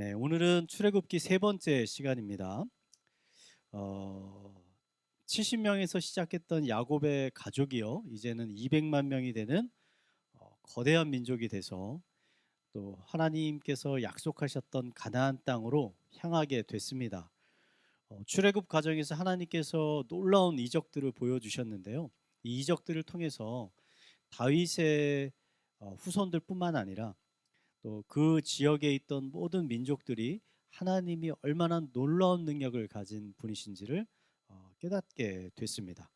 네, 오늘은 출애굽기 세 번째 시간입니다. 어, 70명에서 시작했던 야곱의 가족이요, 이제는 200만 명이 되는 거대한 민족이 돼서 또 하나님께서 약속하셨던 가나안 땅으로 향하게 됐습니다. 출애굽 과정에서 하나님께서 놀라운 이적들을 보여주셨는데요. 이 이적들을 통해서 다윗의 후손들뿐만 아니라 또 그 지역에 있던 모든 민족들이 하나님이 얼마나 놀라운 능력을 가진 분이신지를 깨닫게 됐습니다.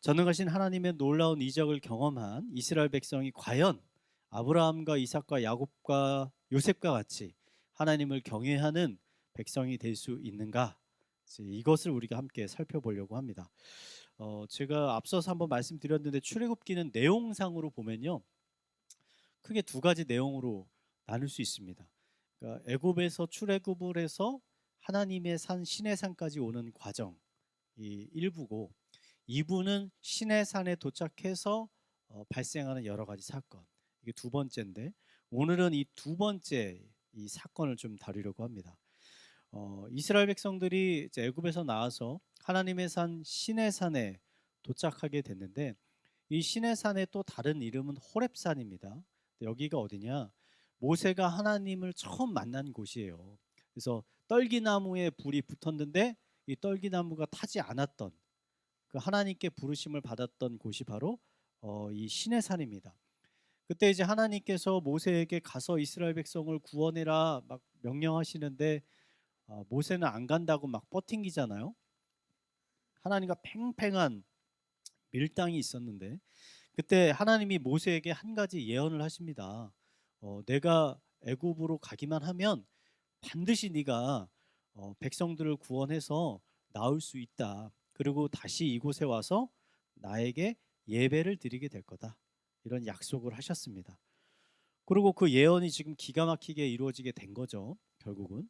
전능하신 하나님의 놀라운 이적을 경험한 이스라엘 백성이 과연 아브라함과 이삭과 야곱과 요셉과 같이 하나님을 경외하는 백성이 될 수 있는가? 이것을 우리가 함께 살펴보려고 합니다. 제가 앞서서 한번 말씀드렸는데 출애굽기는 내용상으로 보면요, 크게 두 가지 내용으로 나눌 수 있습니다. 그러니까 애굽에서 출애굽을 해서 하나님의 산 시내산까지 오는 과정이 일부고, 2부는 시내산에 도착해서 발생하는 여러 가지 사건, 이게 두 번째인데, 오늘은 이 두 번째 이 사건을 좀 다루려고 합니다. 이스라엘 백성들이 이제 애굽에서 나와서 하나님의 산 시내산에 도착하게 됐는데, 이 시내산의 또 다른 이름은 호렙산입니다. 여기가 어디냐? 모세가 하나님을 처음 만난 곳이에요. 그래서 떨기나무에 불이 붙었는데 이 떨기나무가 타지 않았던, 그 하나님께 부르심을 받았던 곳이 바로 이 시내산입니다. 그때 이제 하나님께서 모세에게 가서 이스라엘 백성을 구원해라 막 명령하시는데, 모세는 안 간다고 막 버팅기잖아요. 하나님과 팽팽한 밀당이 있었는데, 그때 하나님이 모세에게 한 가지 예언을 하십니다. 내가 애굽으로 가기만 하면 반드시 네가 백성들을 구원해서 나올 수 있다. 그리고 다시 이곳에 와서 나에게 예배를 드리게 될 거다. 이런 약속을 하셨습니다. 그리고 그 예언이 지금 기가 막히게 이루어지게 된 거죠. 결국은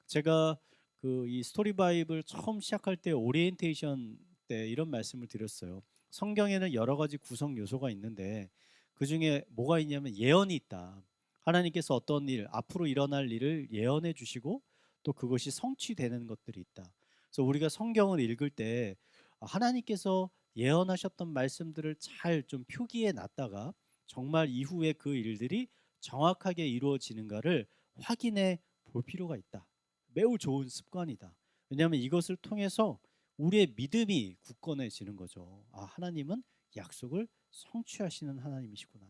제가 그 이 스토리 바이블 처음 시작할 때 오리엔테이션 때 이런 말씀을 드렸어요. 성경에는 여러 가지 구성 요소가 있는데 그 중에 뭐가 있냐면 예언이 있다. 하나님께서 어떤 일, 앞으로 일어날 일을 예언해 주시고 또 그것이 성취되는 것들이 있다. 그래서 우리가 성경을 읽을 때 하나님께서 예언하셨던 말씀들을 잘 좀 표기해 놨다가 정말 이후에 그 일들이 정확하게 이루어지는가를 확인해 볼 필요가 있다. 매우 좋은 습관이다. 왜냐하면 이것을 통해서 우리의 믿음이 굳건해지는 거죠. 하나님은 약속을 성취하시는 하나님이시구나.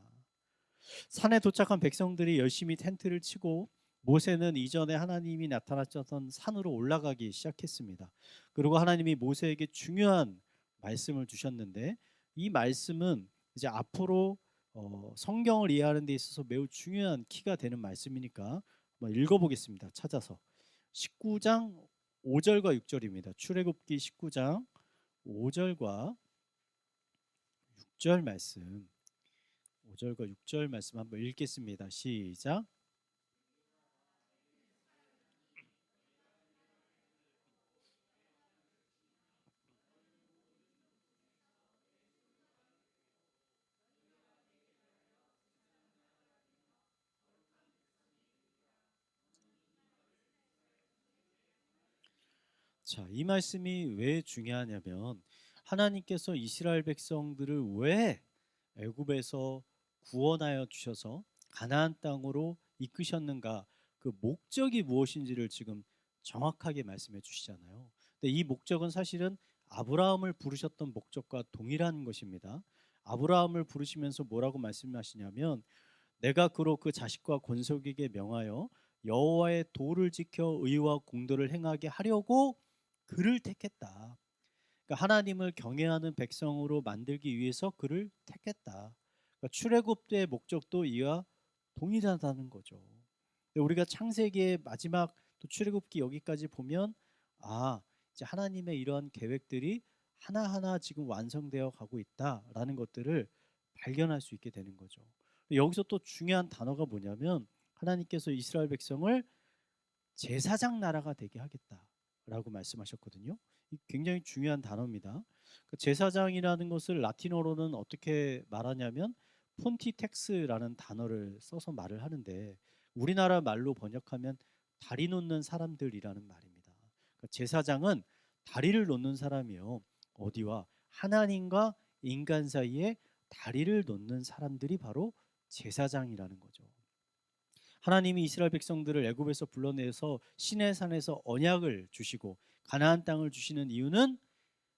산에 도착한 백성들이 열심히 텐트를 치고 모세는 이전에 하나님이 나타났던 산으로 올라가기 시작했습니다. 그리고 하나님이 모세에게 중요한 말씀을 주셨는데, 이 말씀은 이제 앞으로 성경을 이해하는 데 있어서 매우 중요한 키가 되는 말씀이니까 한번 읽어보겠습니다. 찾아서 19장 5절과 6절입니다. 출애굽기 19장 5절과 6절 말씀, 5절과 6절 말씀 한번 읽겠습니다. 시작. 자, 이 말씀이 왜 중요하냐면 하나님께서 이스라엘 백성들을 왜 애굽에서 구원하여 주셔서 가나안 땅으로 이끄셨는가, 그 목적이 무엇인지를 지금 정확하게 말씀해 주시잖아요. 근데 이 목적은 사실은 아브라함을 부르셨던 목적과 동일한 것입니다. 아브라함을 부르시면서 뭐라고 말씀하시냐면, 내가 그로 그 자식과 권속에게 명하여 여호와의 도를 지켜 의와 공도를 행하게 하려고 그를 택했다. 그러니까 하나님을 경외하는 백성으로 만들기 위해서 그를 택했다. 그러니까 출애굽의 목적도 이와 동일하다는 거죠. 근데 우리가 창세기의 마지막 또 출애굽기 여기까지 보면, 이제 하나님의 이러한 계획들이 하나하나 지금 완성되어 가고 있다라는 것들을 발견할 수 있게 되는 거죠. 여기서 또 중요한 단어가 뭐냐면, 하나님께서 이스라엘 백성을 제사장 나라가 되게 하겠다라고 말씀하셨거든요. 이 굉장히 중요한 단어입니다. 그 제사장이라는 것을 라틴어로는 어떻게 말하냐면 폰티텍스라는 단어를 써서 말을 하는데, 우리나라 말로 번역하면 다리 놓는 사람들이라는 말입니다. 그러니까 제사장은 다리를 놓는 사람이요. 어디와? 하나님과 인간 사이에 다리를 놓는 사람들이 바로 제사장이라는 거죠. 하나님이 이스라엘 백성들을 애굽에서 불러내서 시내산에서 언약을 주시고 가나안 땅을 주시는 이유는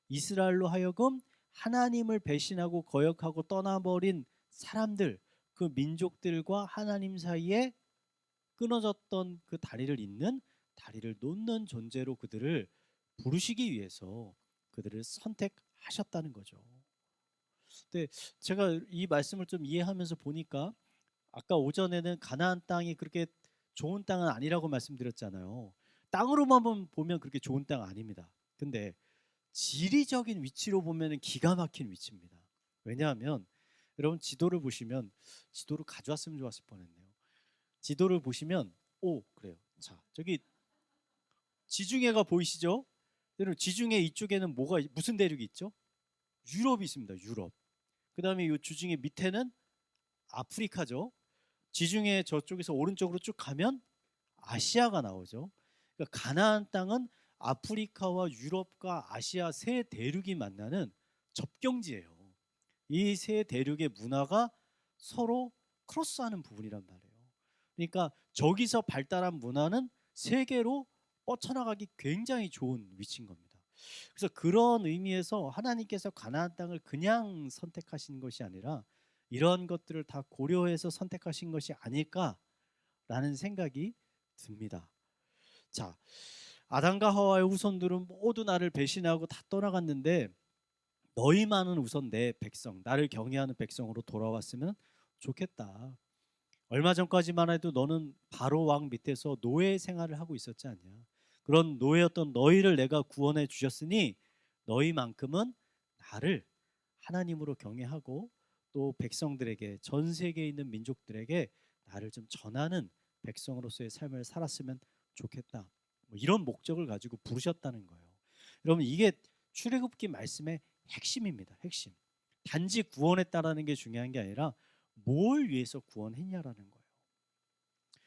이스라엘로 하여금 하나님을 배신하고 거역하고 떠나버린 사람들, 그 민족들과 하나님 사이에 끊어졌던 그 다리를 잇는, 다리를 놓는 존재로 그들을 부르시기 위해서 그들을 선택하셨다는 거죠. 근데 제가 이 말씀을 좀 이해하면서 보니까 아까 오전에는 가나안 땅이 그렇게 좋은 땅은 아니라고 말씀드렸잖아요. 땅으로만 보면 그렇게 좋은 땅 아닙니다. 근데 지리적인 위치로 보면 기가 막힌 위치입니다. 왜냐하면 여러분 지도를 보시면, 지도를 가져왔으면 좋았을 뻔했네요. 지도를 보시면 그래요. 자, 저기 지중해가 보이시죠? 여러분 지중해 이쪽에는 무슨 대륙이 있죠? 유럽이 있습니다. 유럽. 그다음에 이 지중해 밑에는 아프리카죠. 지중해 저쪽에서 오른쪽으로 쭉 가면 아시아가 나오죠. 그러니까 가나안 땅은 아프리카와 유럽과 아시아 세 대륙이 만나는 접경지예요. 이 세 대륙의 문화가 서로 크로스하는 부분이란 말이에요. 그러니까 저기서 발달한 문화는 세계로 뻗쳐나가기 굉장히 좋은 위치인 겁니다. 그래서 그런 의미에서 하나님께서 가나안 땅을 그냥 선택하신 것이 아니라 이런 것들을 다 고려해서 선택하신 것이 아닐까라는 생각이 듭니다. 자, 아담과 하와의 후손들은 모두 나를 배신하고 다 떠나갔는데 너희만은 우선 내 백성, 나를 경외하는 백성으로 돌아왔으면 좋겠다. 얼마 전까지만 해도 너는 바로 왕 밑에서 노예 생활을 하고 있었지 않냐. 그런 노예였던 너희를 내가 구원해 주셨으니 너희만큼은 나를 하나님으로 경외하고 또 백성들에게, 전 세계에 있는 민족들에게 나를 좀 전하는 백성으로서의 삶을 살았으면 좋겠다. 뭐 이런 목적을 가지고 부르셨다는 거예요. 여러분 이게 출애굽기 말씀의 핵심입니다. 핵심. 단지 구원했다라는 게 중요한 게 아니라 뭘 위해서 구원했냐라는 거예요.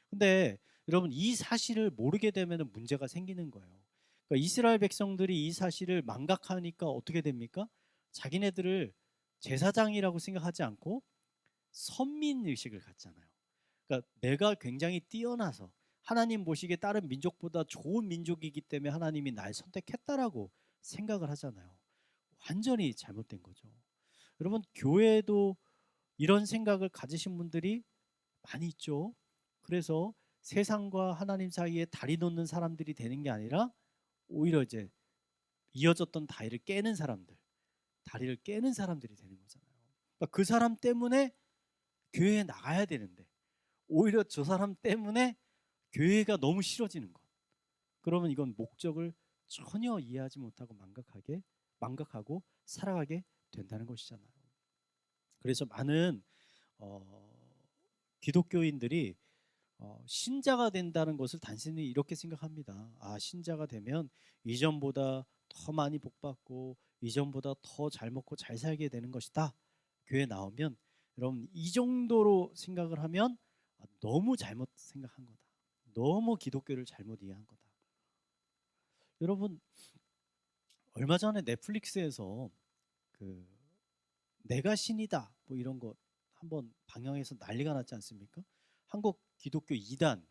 근데 여러분 이 사실을 모르게 되면 문제가 생기는 거예요. 그러니까 이스라엘 백성들이 이 사실을 망각하니까 어떻게 됩니까? 자기네들을 제사장이라고 생각하지 않고 선민 의식을 갖잖아요. 그러니까 내가 굉장히 뛰어나서 하나님 보시기에 다른 민족보다 좋은 민족이기 때문에 하나님이 날 선택했다라고 생각을 하잖아요. 완전히 잘못된 거죠. 여러분 교회도 이런 생각을 가지신 분들이 많이 있죠. 그래서 세상과 하나님 사이에 다리 놓는 사람들이 되는 게 아니라 오히려 이제 이어졌던 다리를 깨는 사람들, 다리를 깨는 사람들이 되는 거잖아요. 그러니까 그 사람 때문에 교회에 나가야 되는데 오히려 저 사람 때문에 교회가 너무 싫어지는 것. 그러면 이건 목적을 전혀 이해하지 못하고 망각하고 살아가게 된다는 것이잖아요. 그래서 많은 기독교인들이 신자가 된다는 것을 단순히 이렇게 생각합니다. 신자가 되면 이전보다 더 많이 복받고 이전보다 더 잘 먹고 잘 살게 되는 것이다. 교회 나오면 여러분 이 정도로 생각을 하면 너무 잘못 생각한 거다. 너무 기독교를 잘못 이해한 거다. 여러분 얼마 전에 넷플릭스에서 그 내가 신이다 뭐 이런 거 한번 방영해서 난리가 났지 않습니까? 한국 기독교 2단,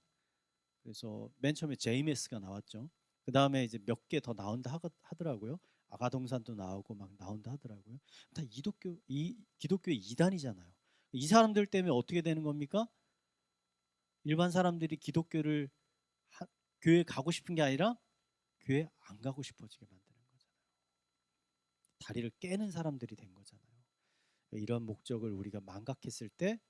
그래서 맨 처음에 JMS가 나왔죠. 그 다음에 이제 몇 개 더 나온다 하더라고요. 아가동산도 나오고 막 나온다 하더라고요. 다 기독교의 2단이잖아요. 이 사람들 때문에 어떻게 되는 겁니까? 일반 사람들이 교회 가고 싶은 게 아니라 교회 안 가고 싶어지게 만드는 거잖아요. 다리를 깨는 사람들이 된 거잖아요. 이런 목적을 우리가 망각했을 때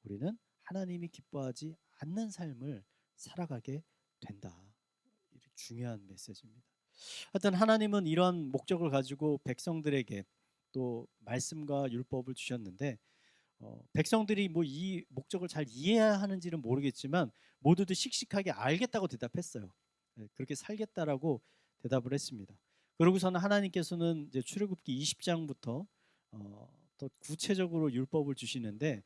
우리는 하나님이 기뻐하지 않는 삶을 살아가게 된다. 중요한 메시지입니다. 하여튼 하나님은 이러한 목적을 가지고 백성들에게 또 말씀과 율법을 주셨는데 백성들이 뭐 이 목적을 잘 이해하는지는 모르겠지만 모두도 씩씩하게 알겠다고 대답했어요. 그렇게 살겠다라고 대답을 했습니다. 그러고서는 하나님께서는 이제 출애굽기 20장부터 더 구체적으로 율법을 주시는데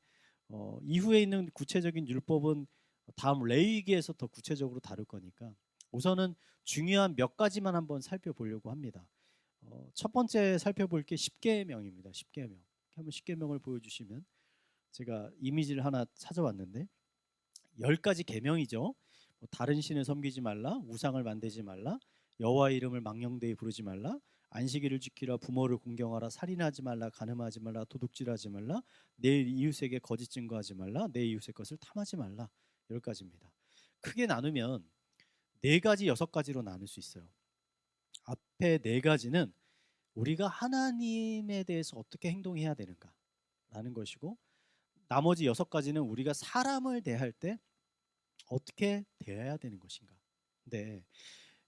이후에 있는 구체적인 율법은 다음 레위기에서 더 구체적으로 다룰 거니까 우선은 중요한 몇 가지만 한번 살펴보려고 합니다. 첫 번째 살펴볼 게 십계명입니다. 십계명. 한번 십계명을 보여주시면 제가 이미지를 하나 찾아왔는데 10가지 계명이죠. 다른 신을 섬기지 말라, 우상을 만들지 말라, 여호와 이름을 망령되이 부르지 말라, 안식일을 지키라, 부모를 공경하라, 살인하지 말라, 간음하지 말라, 도둑질하지 말라, 내 이웃에게 거짓 증거하지 말라, 내 이웃의 것을 탐하지 말라. 10가지입니다. 크게 나누면 4가지, 6가지로 나눌 수 있어요. 앞에 4가지는 우리가 하나님에 대해서 어떻게 행동해야 되는가라는 것이고, 나머지 6가지는 우리가 사람을 대할 때 어떻게 대해야 되는 것인가. 네,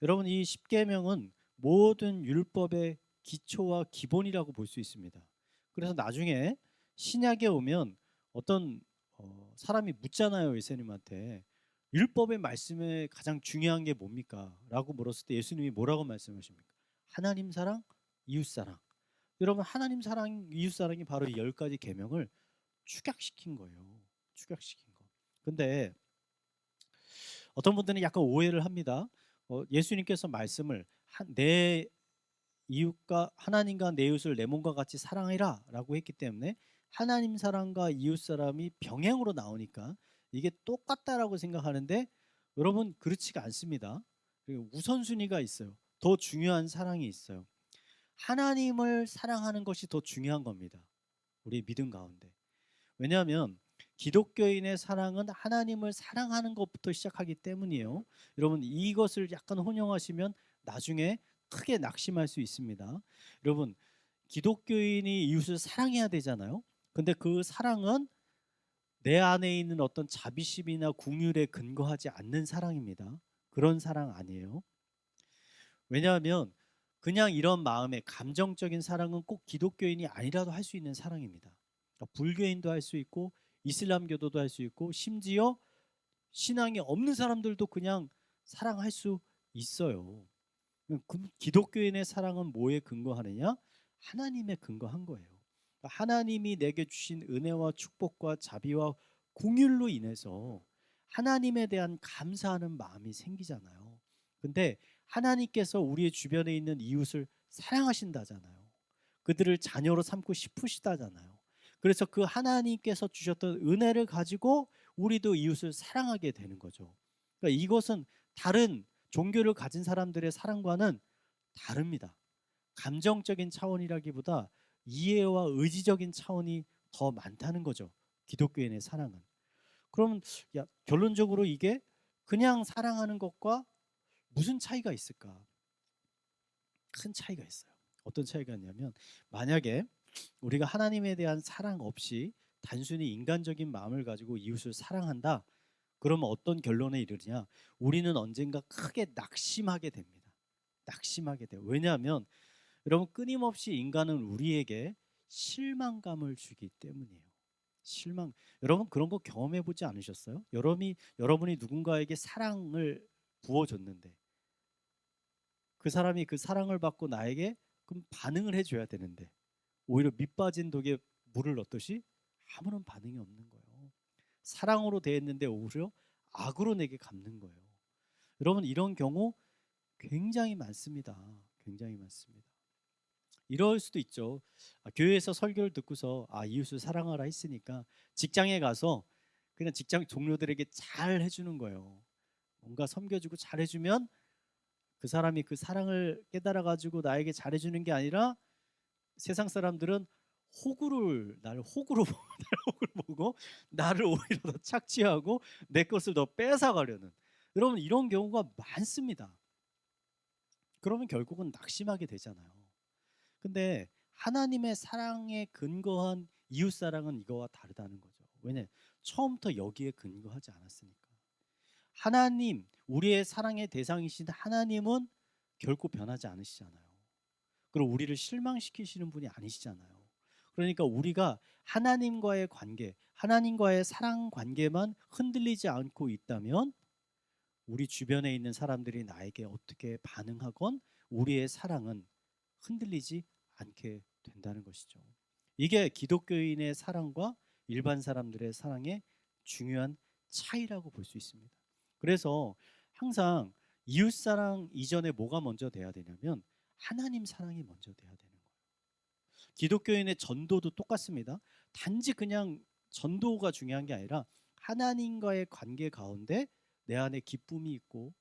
여러분 이 십계명은 모든 율법의 기초와 기본이라고 볼 수 있습니다. 그래서 나중에 신약에 오면 어떤 사람이 묻잖아요, 예수님한테. 율법의 말씀에 가장 중요한 게 뭡니까? 라고 물었을 때 예수님이 뭐라고 말씀하십니까? 하나님 사랑, 이웃 사랑. 여러분 하나님 사랑, 이웃 사랑이 바로 이 10가지 계명을 축약시킨 거예요. 축약시킨 거. 근데 어떤 분들은 약간 오해를 합니다. 예수님께서 말씀을 내 이웃과 하나님과 내 이웃을 내 몸과 같이 사랑해라라고 했기 때문에 하나님 사랑과 이웃 사람이 병행으로 나오니까 이게 똑같다라고 생각하는데, 여러분 그렇지가 않습니다. 그리고 우선순위가 있어요. 더 중요한 사랑이 있어요. 하나님을 사랑하는 것이 더 중요한 겁니다. 우리 믿음 가운데. 왜냐하면 기독교인의 사랑은 하나님을 사랑하는 것부터 시작하기 때문이에요. 여러분 이것을 약간 혼용하시면 나중에 크게 낙심할 수 있습니다. 여러분 기독교인이 이웃을 사랑해야 되잖아요. 근데 그 사랑은 내 안에 있는 어떤 자비심이나 궁율에 근거하지 않는 사랑입니다. 그런 사랑 아니에요. 왜냐하면 그냥 이런 마음의 감정적인 사랑은 꼭 기독교인이 아니라도 할 수 있는 사랑입니다. 그러니까 불교인도 할 수 있고 이슬람교도도 할 수 있고 심지어 신앙이 없는 사람들도 그냥 사랑할 수 있어요. 기독교인의 사랑은 뭐에 근거하느냐? 하나님에 근거한 거예요. 그러니까 하나님이 내게 주신 은혜와 축복과 자비와 공율로 인해서 하나님에 대한 감사하는 마음이 생기잖아요. 근데 하나님께서 우리의 주변에 있는 이웃을 사랑하신다잖아요. 그들을 자녀로 삼고 싶으시다잖아요. 그래서 그 하나님께서 주셨던 은혜를 가지고 우리도 이웃을 사랑하게 되는 거죠. 그러니까 이것은 다른 종교를 가진 사람들의 사랑과는 다릅니다. 감정적인 차원이라기보다 이해와 의지적인 차원이 더 많다는 거죠. 기독교인의 사랑은. 그러면 결론적으로 이게 그냥 사랑하는 것과 무슨 차이가 있을까? 큰 차이가 있어요. 어떤 차이가 있냐면, 만약에 우리가 하나님에 대한 사랑 없이 단순히 인간적인 마음을 가지고 이웃을 사랑한다. 그러면 어떤 결론에 이르느냐? 우리는 언젠가 크게 낙심하게 됩니다. 낙심하게 돼요. 왜냐하면 여러분 끊임없이 인간은 우리에게 실망감을 주기 때문이에요. 실망. 여러분 그런 거 경험해 보지 않으셨어요? 여러분이 누군가에게 사랑을 부어줬는데 그 사람이 그 사랑을 받고 나에게 그럼 반응을 해줘야 되는데 오히려 밑빠진 독에 물을 넣듯이 아무런 반응이 없는 거예요. 사랑으로 대했는데 오히려 악으로 내게 갚는 거예요. 여러분 이런 경우 굉장히 많습니다. 굉장히 많습니다. 이럴 수도 있죠. 교회에서 설교를 듣고서 이웃을 사랑하라 했으니까 직장에 가서 그냥 직장 동료들에게 잘 해주는 거예요. 뭔가 섬겨주고 잘 해주면 그 사람이 그 사랑을 깨달아 가지고 나에게 잘 해주는 게 아니라 세상 사람들은 나를 호구로 나를 호구로 보고 나를 오히려 더 착취하고 내 것을 더 뺏어가려는, 여러분 이런 경우가 많습니다. 그러면 결국은 낙심하게 되잖아요. 근데 하나님의 사랑에 근거한 이웃 사랑은 이거와 다르다는 거죠. 왜냐? 처음부터 여기에 근거하지 않았으니까. 하나님, 우리의 사랑의 대상이신 하나님은 결코 변하지 않으시잖아요. 그리고 우리를 실망시키시는 분이 아니시잖아요. 그러니까 우리가 하나님과의 관계, 하나님과의 사랑 관계만 흔들리지 않고 있다면 우리 주변에 있는 사람들이 나에게 어떻게 반응하건 우리의 사랑은 흔들리지 않게 된다는 것이죠. 이게 기독교인의 사랑과 일반 사람들의 사랑의 중요한 차이라고 볼 수 있습니다. 그래서 항상 이웃사랑 이전에 뭐가 먼저 돼야 되냐면 하나님 사랑이 먼저 돼야 되는 거예요. 기독교인의 전도도 똑같습니다. 단지 그냥 전도가 중요한 게 아니라 하나님과의 관계 가운데 내 안에 기쁨이 있고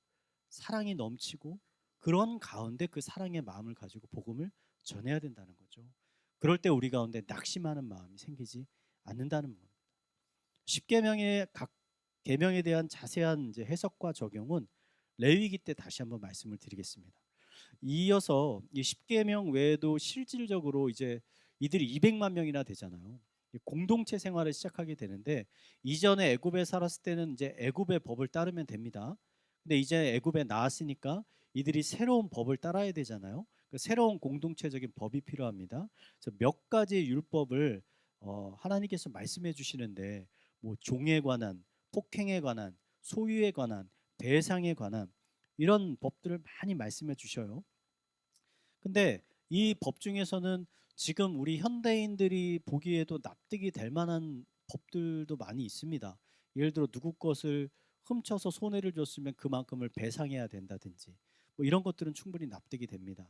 사랑이 넘치고 그런 가운데 그 사랑의 마음을 가지고 복음을 전해야 된다는 거죠. 그럴 때 우리 가운데 낙심하는 마음이 생기지 않는다는 겁니다. 십계명의 각 계명에 대한 자세한 이제 해석과 적용은 레위기 때 다시 한번 말씀을 드리겠습니다. 이어서 이 십계명 외에도 실질적으로 이제 이들이 200만 명이나 되잖아요. 공동체 생활을 시작하게 되는데 이전에 애굽에 살았을 때는 이제 애굽의 법을 따르면 됩니다. 근데 이제 애굽에 나왔으니까 이들이 새로운 법을 따라야 되잖아요. 그 새로운 공동체적인 법이 필요합니다. 그래서 몇 가지 율법을 하나님께서 말씀해 주시는데 뭐 종에 관한, 폭행에 관한, 소유에 관한, 대상에 관한 이런 법들을 많이 말씀해 주셔요. 근데 이 법 중에서는 지금 우리 현대인들이 보기에도 납득이 될 만한 법들도 많이 있습니다. 예를 들어 누구 것을 훔쳐서 손해를 줬으면 그만큼을 배상해야 된다든지 뭐 이런 것들은 충분히 납득이 됩니다.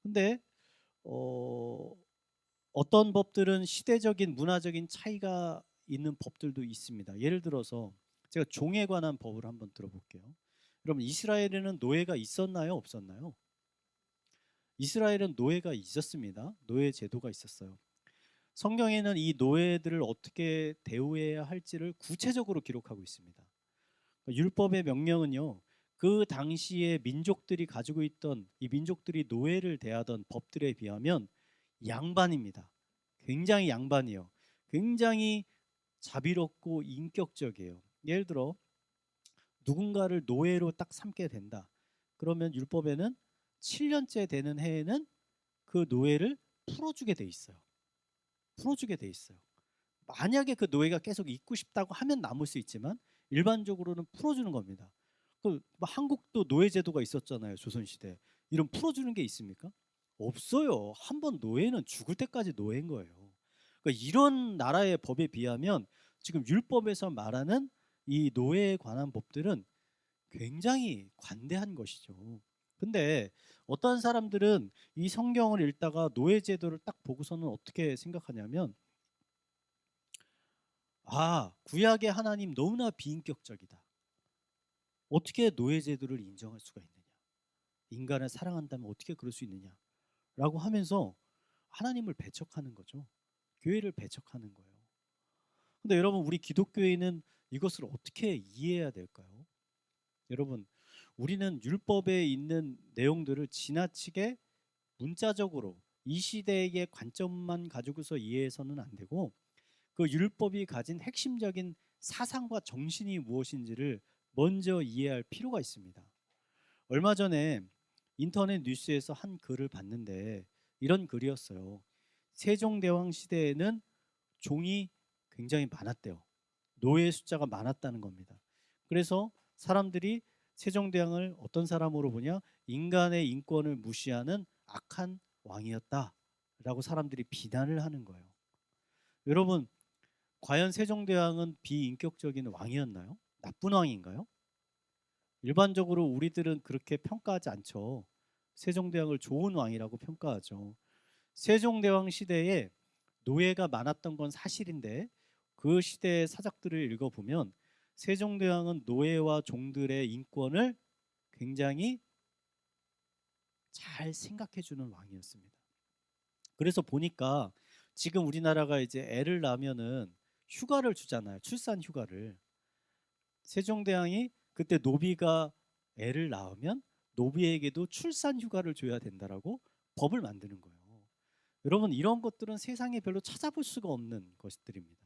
근데 어, 어떤 법들은 시대적인 문화적인 차이가 있는 법들도 있습니다. 예를 들어서 제가 종에 관한 법을 한번 들어볼게요. 여러분 이스라엘에는 노예가 있었나요? 없었나요? 이스라엘은 노예가 있었습니다. 노예 제도가 있었어요. 성경에는 이 노예들을 어떻게 대우해야 할지를 구체적으로 기록하고 있습니다. 율법의 명령은요, 그 당시에 민족들이 가지고 있던 이 민족들이 노예를 대하던 법들에 비하면 양반입니다. 굉장히 양반이요. 굉장히 자비롭고 인격적이에요. 예를 들어 누군가를 노예로 딱 삼게 된다. 그러면 율법에는 7년째 되는 해에는 그 노예를 풀어주게 돼 있어요. 풀어주게 돼 있어요. 만약에 그 노예가 계속 있고 싶다고 하면 남을 수 있지만 일반적으로는 풀어주는 겁니다. 그 한국도 노예 제도가 있었잖아요. 조선시대. 이런 풀어주는 게 있습니까? 없어요. 한 번 노예는 죽을 때까지 노예인 거예요. 그러니까 이런 나라의 법에 비하면 지금 율법에서 말하는 이 노예에 관한 법들은 굉장히 관대한 것이죠. 근데 어떤 사람들은 이 성경을 읽다가 노예 제도를 딱 보고서는 어떻게 생각하냐면 구약의 하나님 너무나 비인격적이다. 어떻게 노예 제도를 인정할 수가 있느냐? 인간을 사랑한다면 어떻게 그럴 수 있느냐? 라고 하면서 하나님을 배척하는 거죠. 교회를 배척하는 거예요. 근데 여러분 우리 기독교인은 이것을 어떻게 이해해야 될까요? 여러분 우리는 율법에 있는 내용들을 지나치게 문자적으로 이 시대의 관점만 가지고서 이해해서는 안 되고 그 율법이 가진 핵심적인 사상과 정신이 무엇인지를 먼저 이해할 필요가 있습니다. 얼마 전에 인터넷 뉴스에서 한 글을 봤는데 이런 글이었어요. 세종대왕 시대에는 종이 굉장히 많았대요. 노예 숫자가 많았다는 겁니다. 그래서 사람들이 세종대왕을 어떤 사람으로 보냐? 인간의 인권을 무시하는 악한 왕이었다라고 사람들이 비난을 하는 거예요. 여러분, 과연 세종대왕은 비인격적인 왕이었나요? 나쁜 왕인가요? 일반적으로 우리들은 그렇게 평가하지 않죠. 세종대왕을 좋은 왕이라고 평가하죠. 세종대왕 시대에 노예가 많았던 건 사실인데 그 시대의 사작들을 읽어보면 세종대왕은 노예와 종들의 인권을 굉장히 잘 생각해주는 왕이었습니다. 그래서 보니까 지금 우리나라가 이제 애를 낳으면은 휴가를 주잖아요. 출산 휴가를. 세종대왕이 그때 노비가 애를 낳으면 노비에게도 출산 휴가를 줘야 된다라고 법을 만드는 거예요. 여러분 이런 것들은 세상에 별로 찾아볼 수가 없는 것들입니다.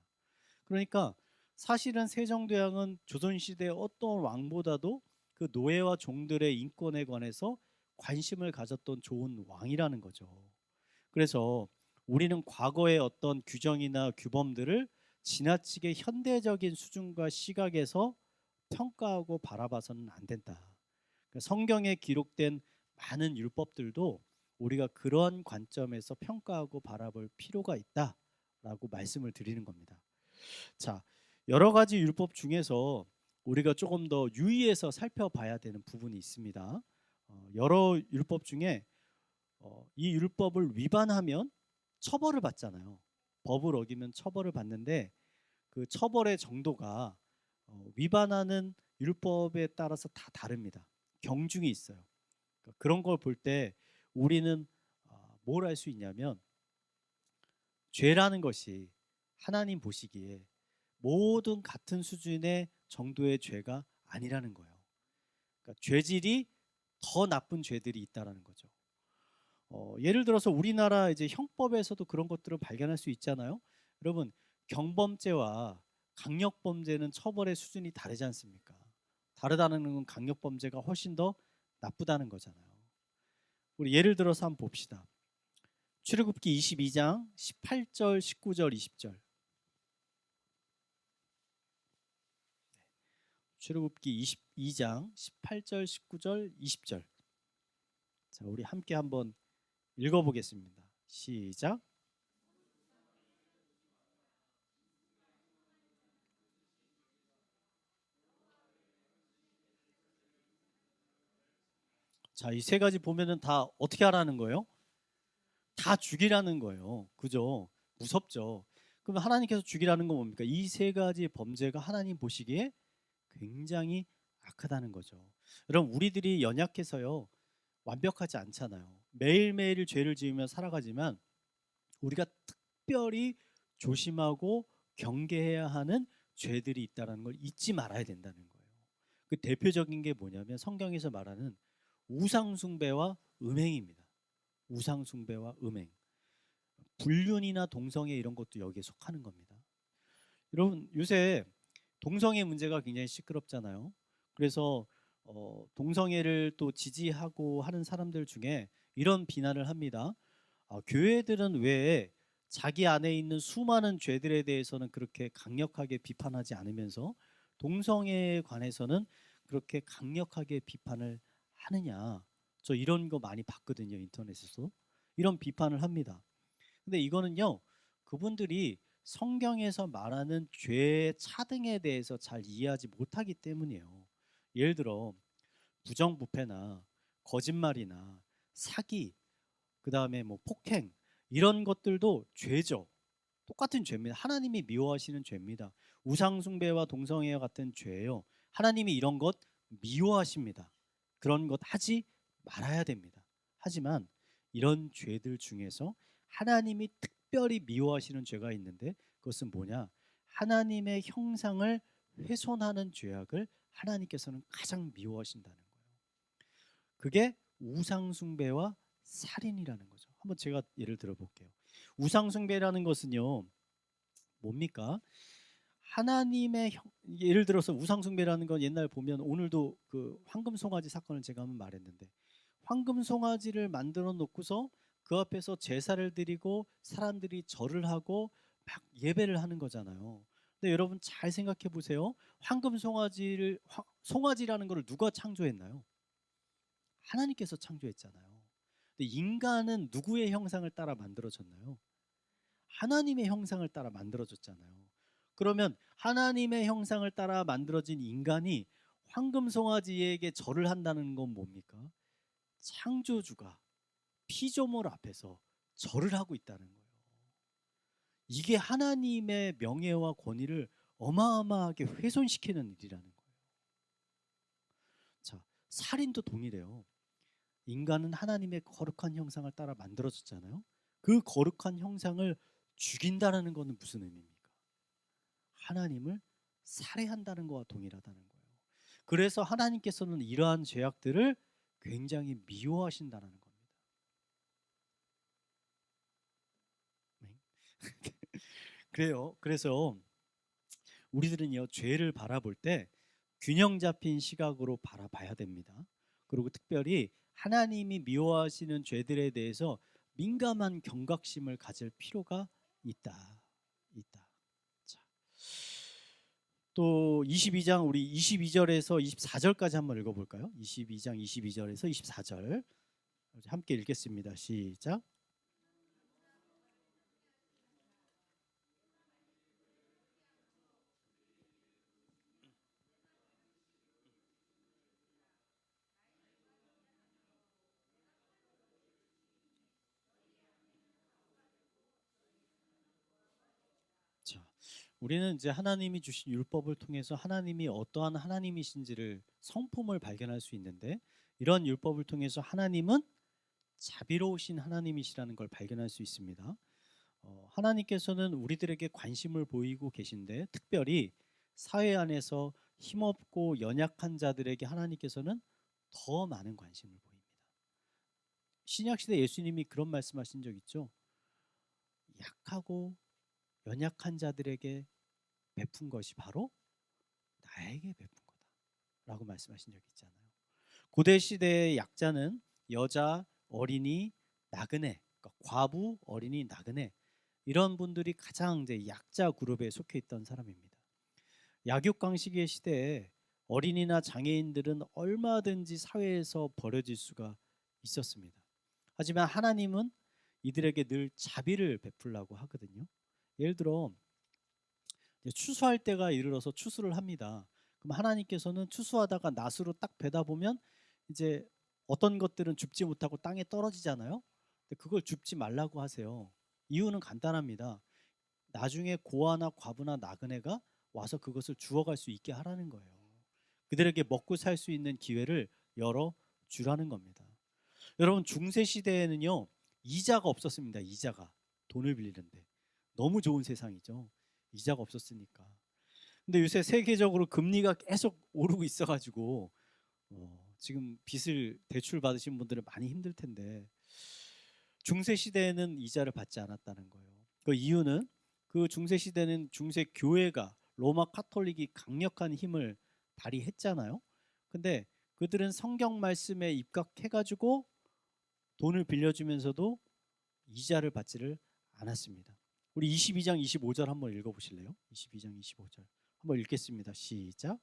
그러니까 사실은 세종대왕은 조선시대 어떤 왕보다도 그 노예와 종들의 인권에 관해서 관심을 가졌던 좋은 왕이라는 거죠. 그래서 우리는 과거의 어떤 규정이나 규범들을 지나치게 현대적인 수준과 시각에서 평가하고 바라봐서는 안 된다. 그러니까 성경에 기록된 많은 율법들도 우리가 그런 관점에서 평가하고 바라볼 필요가 있다라고 말씀을 드리는 겁니다. 자, 여러 가지 율법 중에서 우리가 조금 더 유의해서 살펴봐야 되는 부분이 있습니다. 여러 율법 중에 이 율법을 위반하면 처벌을 받잖아요. 법을 어기면 처벌을 받는데 그 처벌의 정도가 위반하는 율법에 따라서 다 다릅니다. 경중이 있어요. 그러니까 그런 걸 볼 때 우리는 뭘 할 수 있냐면 죄라는 것이 하나님 보시기에 모든 같은 수준의 정도의 죄가 아니라는 거예요. 그러니까 죄질이 더 나쁜 죄들이 있다라는 거죠. 예를 들어서 우리나라 이제 형법에서도 그런 것들을 발견할 수 있잖아요. 여러분, 경범죄와 강력범죄는 처벌의 수준이 다르지 않습니까? 다르다는 건 강력범죄가 훨씬 더 나쁘다는 거잖아요. 우리 예를 들어서 한번 봅시다. 출애굽기 22장 18절, 19절, 20절. 출애굽기 22장 18절, 19절, 20절. 자, 우리 함께 한번 읽어보겠습니다. 시작. 자, 이 세 가지 보면은 다 어떻게 하라는 거예요? 다 죽이라는 거예요. 그죠? 무섭죠. 그럼 하나님께서 죽이라는 건 뭡니까? 이 세 가지 범죄가 하나님 보시기에 굉장히 악하다는 거죠. 여러분, 우리들이 연약해서요, 완벽하지 않잖아요. 매일매일 죄를 지으며 살아가지만 우리가 특별히 조심하고 경계해야 하는 죄들이 있다는 걸 잊지 말아야 된다는 거예요. 그 대표적인 게 뭐냐면 성경에서 말하는 우상숭배와 음행입니다. 우상숭배와 음행. 불륜이나 동성애 이런 것도 여기에 속하는 겁니다. 여러분, 요새 동성애 문제가 굉장히 시끄럽잖아요. 그래서 동성애를 또 지지하고 하는 사람들 중에 이런 비난을 합니다. 교회들은 왜 자기 안에 있는 수많은 죄들에 대해서는 그렇게 강력하게 비판하지 않으면서 동성애에 관해서는 그렇게 강력하게 비판을 하느냐. 저 이런 거 많이 봤거든요, 인터넷에서. 이런 비판을 합니다. 근데 이거는요, 그분들이 성경에서 말하는 죄의 차등에 대해서 잘 이해하지 못하기 때문이에요. 예를 들어 부정부패나 거짓말이나 사기, 그 다음에 뭐 폭행 이런 것들도 죄죠. 똑같은 죄입니다. 하나님이 미워하시는 죄입니다. 우상숭배와 동성애와 같은 죄예요. 하나님이 이런 것 미워하십니다. 그런 것 하지 말아야 됩니다. 하지만 이런 죄들 중에서 하나님이 특별히 미워하시는 죄가 있는데 그것은 뭐냐? 하나님의 형상을 훼손하는 죄악을 하나님께서는 가장 미워하신다는 거예요. 그게 우상숭배와 살인이라는 거죠. 한번 제가 예를 들어 볼게요. 우상숭배라는 것은요, 뭡니까? 하나님의 예를 들어서 우상숭배라는 건 옛날 보면 오늘도 그 황금송아지 사건을 제가 한번 말했는데 황금송아지를 만들어 놓고서 그 앞에서 제사를 드리고 사람들이 절을 하고 막 예배를 하는 거잖아요. 근데 여러분 잘 생각해 보세요. 송아지라는 것을 누가 창조했나요? 하나님께서 창조했잖아요. 근데 인간은 누구의 형상을 따라 만들어졌나요? 하나님의 형상을 따라 만들어졌잖아요. 그러면 하나님의 형상을 따라 만들어진 인간이 황금송아지에게 절을 한다는 건 뭡니까? 창조주가 피조물 앞에서 절을 하고 있다는 거예요. 이게 하나님의 명예와 권위를 어마어마하게 훼손시키는 일이라는 거예요. 자, 살인도 동일해요. 인간은 하나님의 거룩한 형상을 따라 만들어졌잖아요. 그 거룩한 형상을 죽인다는 것은 무슨 의미입니까? 하나님을 살해한다는 것과 동일하다는 거예요. 그래서 하나님께서는 이러한 죄악들을 굉장히 미워하신다는 겁니다. 그래요. 그래서 우리들은요, 죄를 바라볼 때 균형 잡힌 시각으로 바라봐야 됩니다. 그리고 특별히 하나님이 미워하시는 죄들에 대해서 민감한 경각심을 가질 필요가 있다. 자, 또 22장 우리 22절에서 24절까지 한번 읽어볼까요? 22장 22절에서 24절 함께 읽겠습니다. 시작. 자, 우리는 이제 하나님이 주신 율법을 통해서 하나님이 어떠한 하나님이신지를 성품을 발견할 수 있는데, 이런 율법을 통해서 하나님은 자비로우신 하나님이시라는 걸 발견할 수 있습니다. 하나님께서는 우리들에게 관심을 보이고 계신데, 특별히 사회 안에서 힘없고 연약한 자들에게 하나님께서는 더 많은 관심을 보입니다. 신약시대 예수님이 그런 말씀하신 적 있죠. 약하고 연약한 자들에게 베푼 것이 바로 나에게 베푼 거다 라고 말씀하신 적이 있잖아요. 고대 시대의 약자는 여자, 어린이, 나그네, 그러니까 과부, 어린이, 나그네, 이런 분들이 가장 이제 약자 그룹에 속해 있던 사람입니다. 약육강식의 시대에 어린이나 장애인들은 얼마든지 사회에서 버려질 수가 있었습니다. 하지만 하나님은 이들에게 늘 자비를 베풀라고 하거든요. 예를 들어 추수할 때가 이르러서 추수를 합니다. 그럼 하나님께서는 추수하다가 낫으로 딱 베다 보면 이제 어떤 것들은 줍지 못하고 땅에 떨어지잖아요. 근데 그걸 줍지 말라고 하세요. 이유는 간단합니다. 나중에 고아나 과부나 나그네가 와서 그것을 주워갈 수 있게 하라는 거예요. 그들에게 먹고 살 수 있는 기회를 열어 주라는 겁니다. 여러분, 중세 시대에는요, 이자가 없었습니다. 이자가. 돈을 빌리는데 너무 좋은 세상이죠. 이자가 없었으니까. 근데 요새 세계적으로 금리가 계속 오르고 있어가지고 지금 빚을 대출 받으신 분들은 많이 힘들 텐데, 중세 시대에는 이자를 받지 않았다는 거예요. 그 이유는 그 중세 시대는 중세 교회가 로마 카톨릭이 강력한 힘을 발휘했잖아요. 근데 그들은 성경 말씀에 입각해가지고 돈을 빌려주면서도 이자를 받지를 않았습니다. 우리 22장 25절 한번 읽어보실래요? 22장 25절 한번 읽겠습니다. 시작.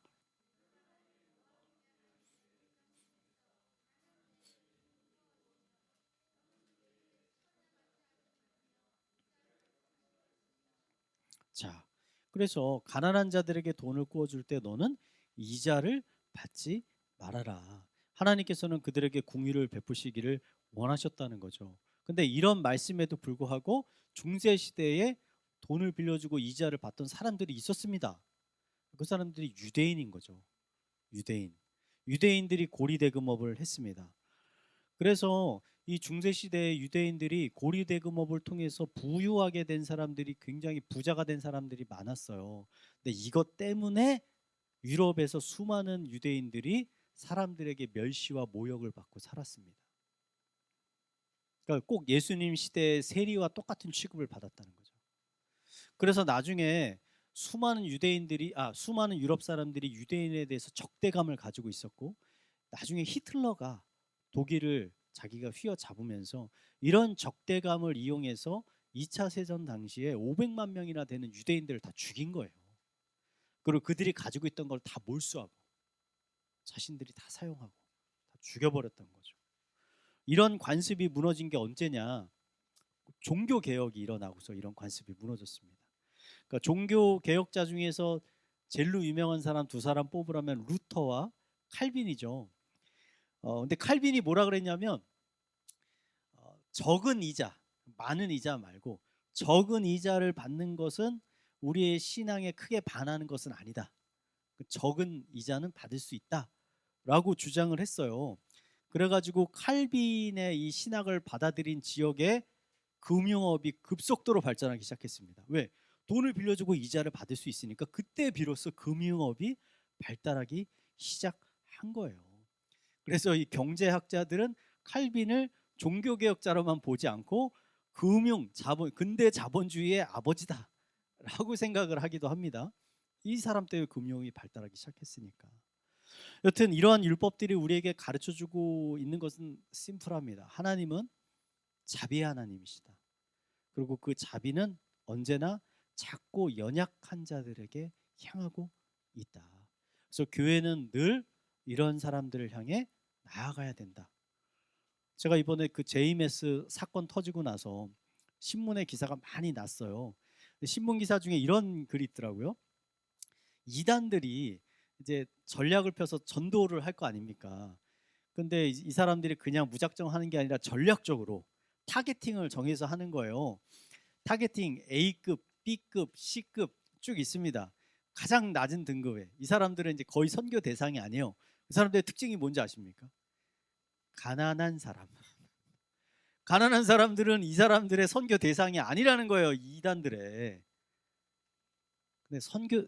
자, 그래서 가난한 자들에게 돈을 구워줄 때 너는 이자를 받지 말아라. 하나님께서는 그들에게 궁유를 베푸시기를 원하셨다는 거죠. 근데 이런 말씀에도 불구하고 중세 시대에 돈을 빌려주고 이자를 받던 사람들이 있었습니다. 그 사람들이 유대인인 거죠. 유대인. 유대인들이 고리대금업을 했습니다. 그래서 이 중세 시대의 유대인들이 고리대금업을 통해서 부유하게 된 사람들이, 굉장히 부자가 된 사람들이 많았어요. 근데 이것 때문에 유럽에서 수많은 유대인들이 사람들에게 멸시와 모욕을 받고 살았습니다. 그러니까 꼭 예수님 시대의 세리와 똑같은 취급을 받았다는 거죠. 그래서 나중에 수많은 유럽 사람들이 유대인에 대해서 적대감을 가지고 있었고, 나중에 히틀러가 독일을 자기가 휘어잡으면서 이런 적대감을 이용해서 2차 세전 당시에 500만 명이나 되는 유대인들을 다 죽인 거예요. 그리고 그들이 가지고 있던 걸 다 몰수하고 자신들이 다 사용하고 다 죽여버렸던 거죠. 이런 관습이 무너진 게 언제냐? 종교 개혁이 일어나고서 이런 관습이 무너졌습니다. 그러니까 종교 개혁자 중에서 제일로 유명한 사람 두 사람 뽑으라면 루터와 칼빈이죠. 근데 칼빈이 뭐라 그랬냐면 적은 이자, 많은 이자 말고 적은 이자를 받는 것은 우리의 신앙에 크게 반하는 것은 아니다. 적은 이자는 받을 수 있다라고 주장을 했어요. 그래가지고 칼빈의 이 신학을 받아들인 지역에 금융업이 급속도로 발전하기 시작했습니다. 왜? 돈을 빌려주고 이자를 받을 수 있으니까 그때 비로소 금융업이 발달하기 시작한 거예요. 그래서 이 경제학자들은 칼빈을 종교개혁자로만 보지 않고 근대 자본주의의 아버지다라고 생각을 하기도 합니다. 이 사람 때문에 금융이 발달하기 시작했으니까. 여튼 이러한 율법들이 우리에게 가르쳐주고 있는 것은 심플합니다. 하나님은 자비의 하나님이시다. 그리고 그 자비는 언제나 작고 연약한 자들에게 향하고 있다. 그래서 교회는 늘 이런 사람들을 향해 나아가야 된다. 제가 이번에 그 제이메스 사건 터지고 나서 신문에 기사가 많이 났어요. 신문 기사 중에 이런 글이 있더라고요. 이단들이 이제 전략을 펴서 전도를 할 거 아닙니까? 근데 이 사람들이 그냥 무작정 하는 게 아니라 전략적으로 타겟팅을 정해서 하는 거예요. 타겟팅 A급 B급, C급 쭉 있습니다. 가장 낮은 등급에 이 사람들은 이제 거의 선교 대상이 아니에요. 그 사람들의 특징이 뭔지 아십니까? 가난한 사람. 가난한 사람들은 이 사람들의 선교 대상이 아니라는 거예요. 이단들의. 근데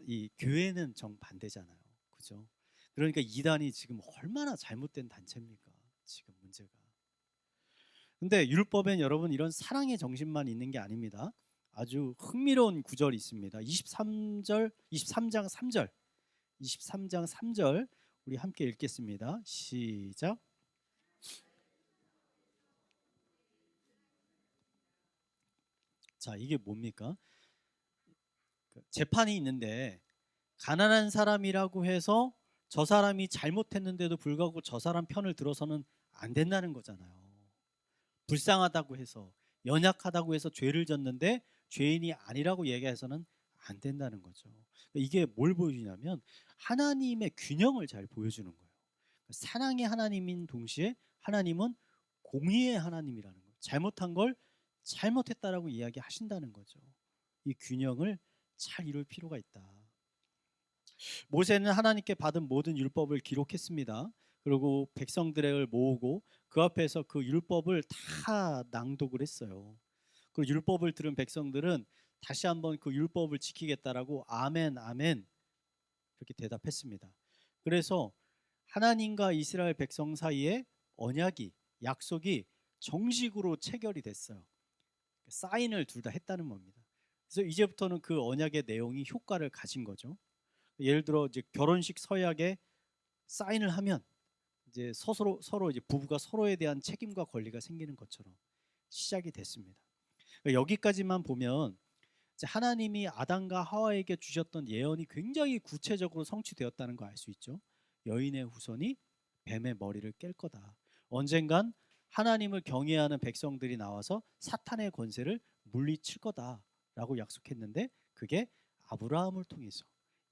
이 교회는 정반대잖아요. 그죠? 그러니까 이단이 지금 얼마나 잘못된 단체입니까? 지금 문제가. 근데 율법엔 여러분 이런 사랑의 정신만 있는 게 아닙니다. 아주 흥미로운 구절이 있습니다. 23장 3절. 23장 3절 우리 함께 읽겠습니다. 시작. 자, 이게 뭡니까? 재판이 있는데 가난한 사람이라고 해서 저 사람이 잘못했는데도 불구하고 저 사람 편을 들어서는 안 된다는 거잖아요. 불쌍하다고 해서, 연약하다고 해서 죄를 졌는데 죄인이 아니라고 얘기해서는 안 된다는 거죠. 이게 뭘 보여주냐면 하나님의 균형을 잘 보여주는 거예요. 사랑의 하나님인 동시에 하나님은 공의의 하나님이라는 거예요. 잘못한 걸 잘못했다라고 이야기하신다는 거죠. 이 균형을 잘 이룰 필요가 있다. 모세는 하나님께 받은 모든 율법을 기록했습니다. 그리고 백성들을 모으고 그 앞에서 그 율법을 다 낭독을 했어요. 그 율법을 들은 백성들은 다시 한번 그 율법을 지키겠다라고 아멘 아멘 그렇게 대답했습니다. 그래서 하나님과 이스라엘 백성 사이에 언약이 약속이 정식으로 체결이 됐어요. 사인을 둘 다 했다는 겁니다. 그래서 이제부터는 그 언약의 내용이 효과를 가진 거죠. 예를 들어 이제 결혼식 서약에 사인을 하면 이제 서로 이제 부부가 서로에 대한 책임과 권리가 생기는 것처럼 시작이 됐습니다. 여기까지만 보면 이제 하나님이 아담과 하와에게 주셨던 예언이 굉장히 구체적으로 성취되었다는 거 알 수 있죠. 여인의 후손이 뱀의 머리를 깰 거다. 언젠간 하나님을 경외하는 백성들이 나와서 사탄의 권세를 물리칠 거다라고 약속했는데 그게 아브라함을 통해서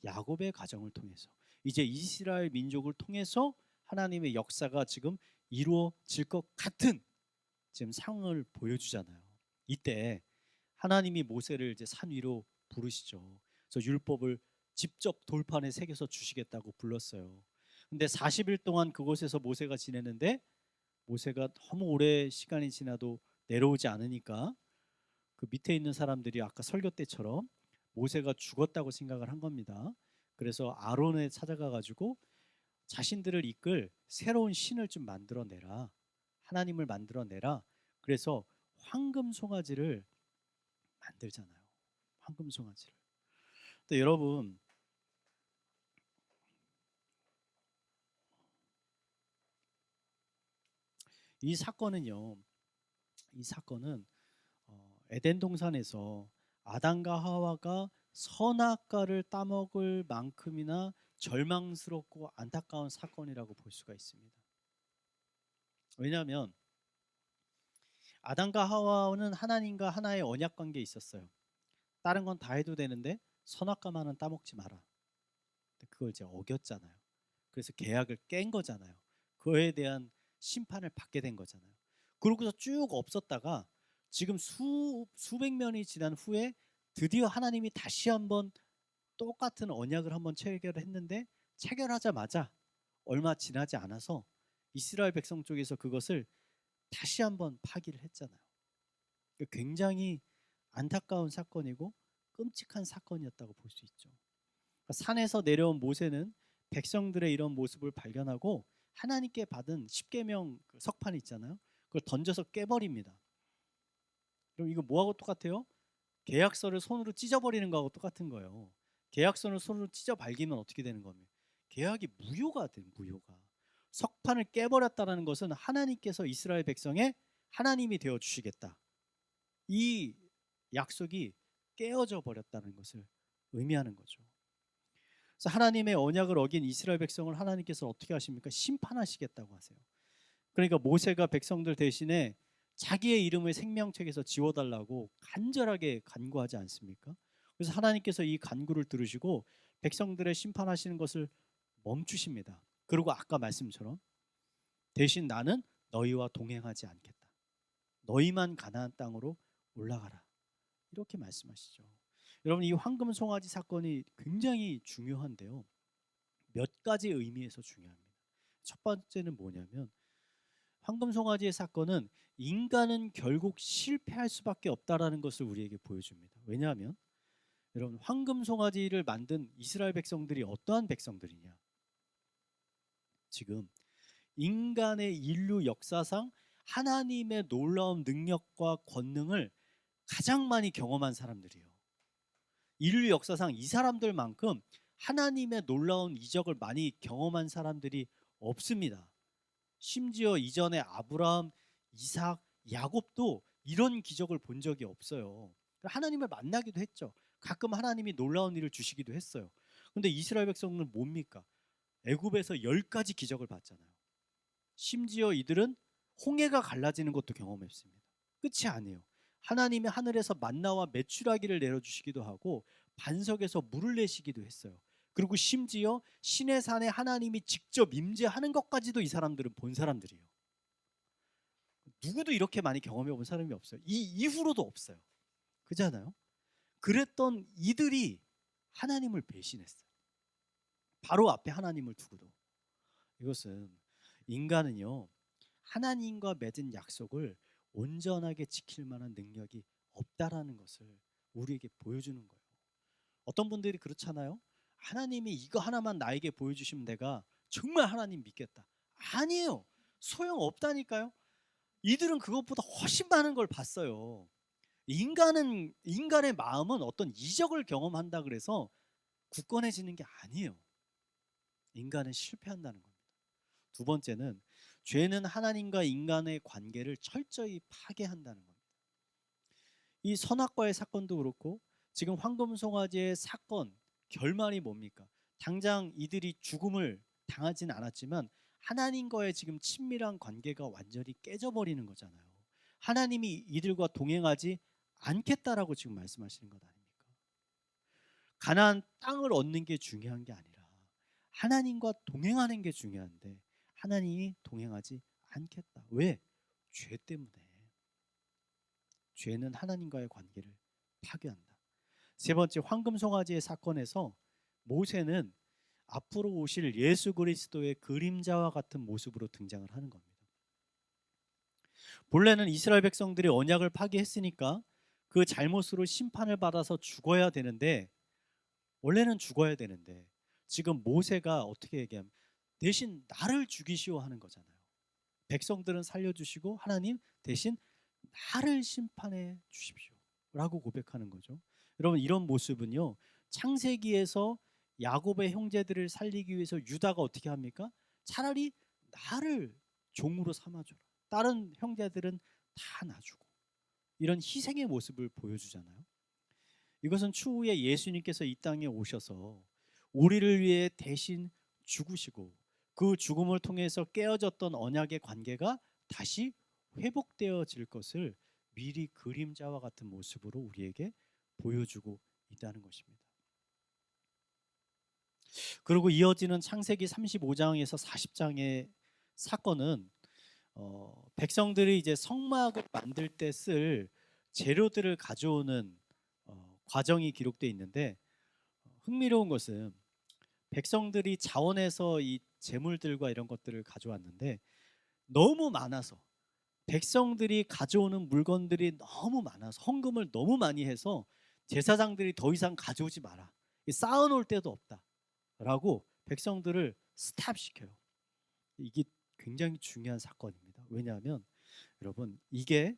야곱의 가정을 통해서 이제 이스라엘 민족을 통해서 하나님의 역사가 지금 이루어질 것 같은 지금 상황을 보여주잖아요. 이때 하나님이 모세를 이제 산 위로 부르시죠. 그래서 율법을 직접 돌판에 새겨서 주시겠다고 불렀어요. 근데 40일 동안 그곳에서 모세가 지내는데 모세가 너무 오래 시간이 지나도 내려오지 않으니까 그 밑에 있는 사람들이 아까 설교 때처럼 모세가 죽었다고 생각을 한 겁니다. 그래서 아론에 찾아가 가지고 자신들을 이끌 새로운 신을 좀 만들어내라. 하나님을 만들어내라. 그래서 황금 송아지를 만들잖아요. 황금 송아지를. 근데 여러분 이 사건은요. 이 사건은 에덴 동산에서 아담과 하와가 선악과를 따먹을 만큼이나 절망스럽고 안타까운 사건이라고 볼 수가 있습니다. 왜냐하면 아담과 하와는 하나님과 하나의 언약 관계에 있었어요. 다른 건 다 해도 되는데 선악과만은 따먹지 마라. 그걸 이제 어겼잖아요. 그래서 계약을 깬 거잖아요. 그에 대한 심판을 받게 된 거잖아요. 그러고서 쭉 없었다가 지금 수백 년이 지난 후에 드디어 하나님이 다시 한번 똑같은 언약을 한번 체결했는데 체결하자마자 얼마 지나지 않아서 이스라엘 백성 쪽에서 그것을 다시 한번 파기를 했잖아요. 굉장히 안타까운 사건이고 끔찍한 사건이었다고 볼 수 있죠. 산에서 내려온 모세는 백성들의 이런 모습을 발견하고 하나님께 받은 십계명 석판 있잖아요. 그걸 던져서 깨버립니다. 그럼 이거 뭐하고 똑같아요? 계약서를 손으로 찢어버리는 거하고 똑같은 거예요. 계약서를 손으로 찢어 발기면 어떻게 되는 겁니까? 계약이 무효가 돼, 무효가. 석판을 깨버렸다는 것은 하나님께서 이스라엘 백성의 하나님이 되어 주시겠다. 이 약속이 깨어져 버렸다는 것을 의미하는 거죠. 그래서 하나님의 언약을 어긴 이스라엘 백성을 하나님께서 어떻게 하십니까? 심판하시겠다고 하세요. 그러니까 모세가 백성들 대신에 자기의 이름을 생명책에서 지워달라고 간절하게 간구하지 않습니까? 그래서 하나님께서 이 간구를 들으시고 백성들의 심판하시는 것을 멈추십니다. 그리고 아까 말씀처럼 대신 나는 너희와 동행하지 않겠다. 너희만 가나안 땅으로 올라가라. 이렇게 말씀하시죠. 여러분, 이 황금 송아지 사건이 굉장히 중요한데요. 몇 가지 의미에서 중요합니다. 첫 번째는 뭐냐면 황금 송아지의 사건은 인간은 결국 실패할 수밖에 없다라는 것을 우리에게 보여줍니다. 왜냐하면 여러분, 황금 송아지를 만든 이스라엘 백성들이 어떠한 백성들이냐? 지금 인간의 인류 역사상 하나님의 놀라운 능력과 권능을 가장 많이 경험한 사람들이에요. 인류 역사상 이 사람들만큼 하나님의 놀라운 이적을 많이 경험한 사람들이 없습니다. 심지어 이전에 아브라함, 이삭, 야곱도 이런 기적을 본 적이 없어요. 하나님을 만나기도 했죠. 가끔 하나님이 놀라운 일을 주시기도 했어요. 근데 이스라엘 백성은 뭡니까? 애굽에서 10가지 기적을 봤잖아요. 심지어 이들은 홍해가 갈라지는 것도 경험했습니다. 끝이 아니에요. 하나님이 하늘에서 만나와 메추라기를 내려주시기도 하고 반석에서 물을 내시기도 했어요. 그리고 심지어 신의 산에 하나님이 직접 임재하는 것까지도 이 사람들은 본 사람들이에요. 누구도 이렇게 많이 경험해 본 사람이 없어요. 이 이후로도 없어요. 그잖아요. 그랬던 이들이 하나님을 배신했어요. 바로 앞에 하나님을 두고도. 이것은 인간은요, 하나님과 맺은 약속을 온전하게 지킬 만한 능력이 없다라는 것을 우리에게 보여주는 거예요. 어떤 분들이 그렇잖아요. 하나님이 이거 하나만 나에게 보여주시면 내가 정말 하나님 믿겠다. 아니에요. 소용없다니까요. 이들은 그것보다 훨씬 많은 걸 봤어요. 인간의 마음은 어떤 이적을 경험한다 그래서 굳건해지는 게 아니에요. 인간은 실패한다는 겁니다. 두 번째는 죄는 하나님과 인간의 관계를 철저히 파괴한다는 겁니다. 이 선악과의 사건도 그렇고 지금 황금송아지의 사건 결말이 뭡니까? 당장 이들이 죽음을 당하진 않았지만 하나님과의 지금 친밀한 관계가 완전히 깨져버리는 거잖아요. 하나님이 이들과 동행하지 않겠다라고 지금 말씀하시는 것 아닙니까? 가나안 땅을 얻는 게 중요한 게 아니라 하나님과 동행하는 게 중요한데 하나님이 동행하지 않겠다. 왜? 죄 때문에. 죄는 하나님과의 관계를 파괴한다. 세 번째, 황금송아지의 사건에서 모세는 앞으로 오실 예수 그리스도의 그림자와 같은 모습으로 등장을 하는 겁니다. 본래는 이스라엘 백성들이 언약을 파괴했으니까 그 잘못으로 심판을 받아서 죽어야 되는데, 원래는 죽어야 되는데 지금 모세가 어떻게 얘기하면 대신 나를 죽이시오 하는 거잖아요. 백성들은 살려주시고 하나님 대신 나를 심판해 주십시오 라고 고백하는 거죠. 여러분, 이런 모습은요, 창세기에서 야곱의 형제들을 살리기 위해서 유다가 어떻게 합니까? 차라리 나를 종으로 삼아줘라, 다른 형제들은 다 놔주고, 이런 희생의 모습을 보여주잖아요. 이것은 추후에 예수님께서 이 땅에 오셔서 우리를 위해 대신 죽으시고 그 죽음을 통해서 깨어졌던 언약의 관계가 다시 회복되어질 것을 미리 그림자와 같은 모습으로 우리에게 보여주고 있다는 것입니다. 그리고 이어지는 창세기 35장에서 40장의 사건은 백성들이 이제 성막을 만들 때 쓸 재료들을 가져오는 과정이 기록되어 있는데, 흥미로운 것은 백성들이 자원해서 이 재물들과 이런 것들을 가져왔는데 너무 많아서, 백성들이 가져오는 물건들이 너무 많아서 헌금을 너무 많이 해서 제사장들이 더 이상 가져오지 마라, 쌓아놓을 데도 없다 라고 백성들을 스탑시켜요. 이게 굉장히 중요한 사건입니다. 왜냐하면 여러분, 이게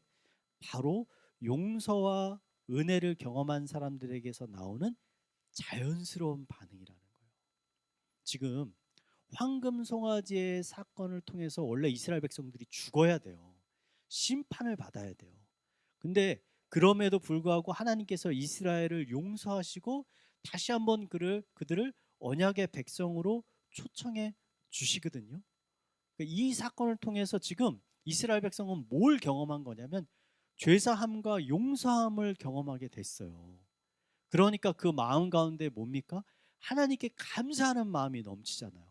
바로 용서와 은혜를 경험한 사람들에게서 나오는 자연스러운 반응이라는 거예요. 지금 황금송아지의 사건을 통해서 원래 이스라엘 백성들이 죽어야 돼요. 심판을 받아야 돼요. 근데 그럼에도 불구하고 하나님께서 이스라엘을 용서하시고 다시 한번 그들을 언약의 백성으로 초청해 주시거든요. 이 사건을 통해서 지금 이스라엘 백성은 뭘 경험한 거냐면 죄사함과 용서함을 경험하게 됐어요. 그러니까 그 마음 가운데 뭡니까? 하나님께 감사하는 마음이 넘치잖아요.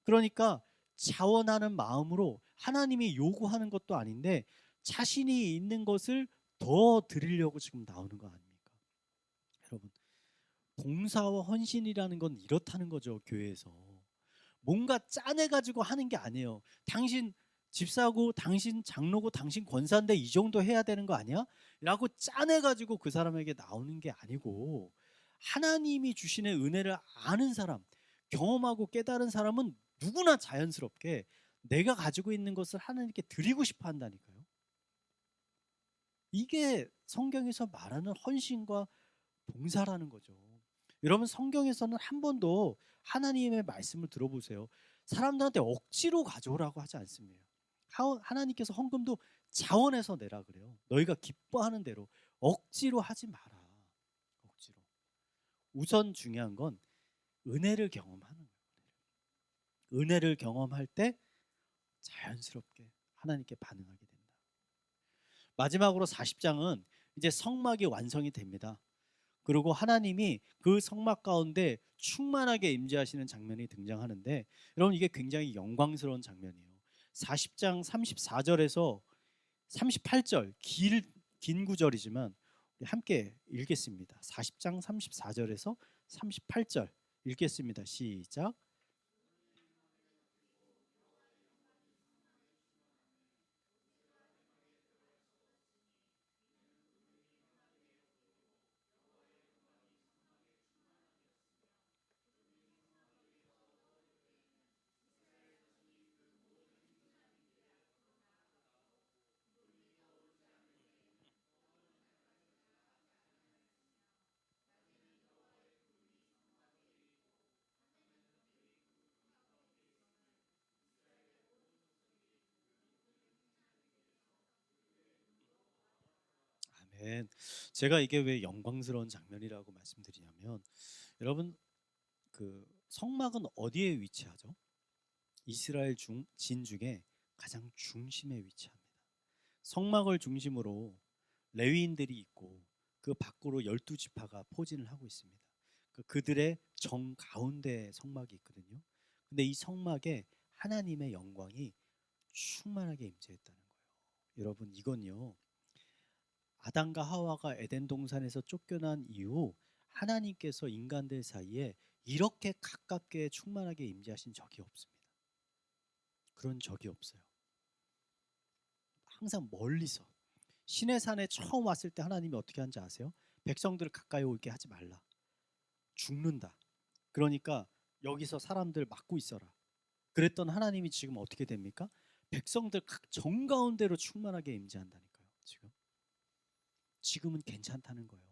그러니까 자원하는 마음으로 하나님이 요구하는 것도 아닌데 자신이 있는 것을 더 드리려고 지금 나오는 거 아닙니까? 여러분, 봉사와 헌신이라는 건 이렇다는 거죠, 교회에서. 뭔가 짜내가지고 하는 게 아니에요. 당신 집사고, 당신 장로고, 당신 권사인데 이 정도 해야 되는 거 아니야? 라고 짜내가지고 그 사람에게 나오는 게 아니고, 하나님이 주시는 은혜를 아는 사람, 경험하고 깨달은 사람은 누구나 자연스럽게 내가 가지고 있는 것을 하나님께 드리고 싶어 한다니까요. 이게 성경에서 말하는 헌신과 봉사라는 거죠. 여러분, 성경에서는 한 번도 하나님의 말씀을 들어보세요. 사람들한테 억지로 가져오라고 하지 않습니다. 하나님께서 헌금도 자원해서 내라 그래요. 너희가 기뻐하는 대로. 억지로 하지 마라. 억지로. 우선 중요한 건 은혜를 경험하는 거예요. 은혜를 경험할 때 자연스럽게 하나님께 반응하게 된다. 마지막으로 40장은 이제 성막이 완성이 됩니다. 그리고 하나님이 그 성막 가운데 충만하게 임재하시는 장면이 등장하는데, 여러분, 이게 굉장히 영광스러운 장면이에요. 40장 34절에서 38절, 긴 구절이지만 우리 함께 읽겠습니다. 40장 34절에서 38절 읽겠습니다. 시작. 아멘. 제가 이게 왜 영광스러운 장면이라고 말씀드리냐면, 여러분, 그 성막은 어디에 위치하죠? 이스라엘 진 중에 가장 중심에 위치합니다. 성막을 중심으로 레위인들이 있고 그 밖으로 12지파가 포진을 하고 있습니다. 그들의 정 가운데 성막이 있거든요. 근데 이 성막에 하나님의 영광이 충만하게 임재했다는 거예요. 여러분, 이건요, 아담과 하와가 에덴 동산에서 쫓겨난 이후 하나님께서 인간들 사이에 이렇게 가깝게 충만하게 임재하신 적이 없습니다. 그런 적이 없어요. 항상 멀리서. 시내산에 처음 왔을 때 하나님이 어떻게 하는지 아세요? 백성들을 가까이 오게 하지 말라. 죽는다. 그러니까 여기서 사람들 막고 있어라. 그랬던 하나님이 지금 어떻게 됩니까? 백성들 각 정가운데로 충만하게 임재한다니까요. 지금은 괜찮다는 거예요.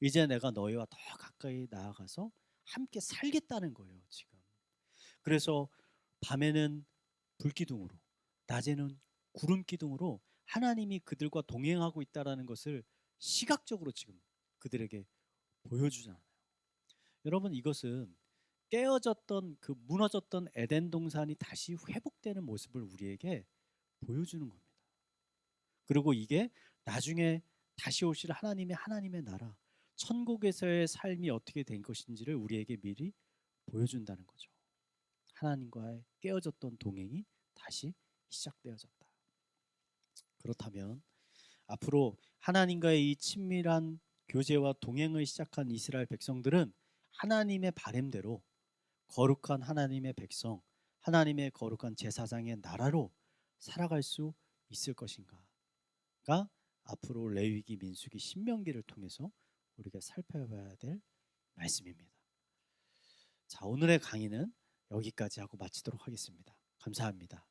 이제 내가 너희와 더 가까이 나아가서 함께 살겠다는 거예요, 지금. 그래서 밤에는 불기둥으로, 낮에는 구름 기둥으로 하나님이 그들과 동행하고 있다라는 것을 시각적으로 지금 그들에게 보여주잖아요. 여러분, 이것은 깨어졌던, 그 무너졌던 에덴 동산이 다시 회복되는 모습을 우리에게 보여주는 겁니다. 그리고 이게 나중에 다시 오실 하나님의 나라, 천국에서의 삶이 어떻게 된 것인지를 우리에게 미리 보여준다는 거죠. 하나님과의 깨어졌던 동행이 다시 시작되어졌다. 그렇다면 앞으로 하나님과의 이 친밀한 교제와 동행을 시작한 이스라엘 백성들은 하나님의 바램대로 거룩한 하나님의 백성, 하나님의 거룩한 제사장의 나라로 살아갈 수 있을 것인가가 앞으로 레위기, 민수기, 신명기를 통해서 우리가 살펴봐야 될 말씀입니다. 자, 오늘의 강의는 여기까지 하고 마치도록 하겠습니다. 감사합니다.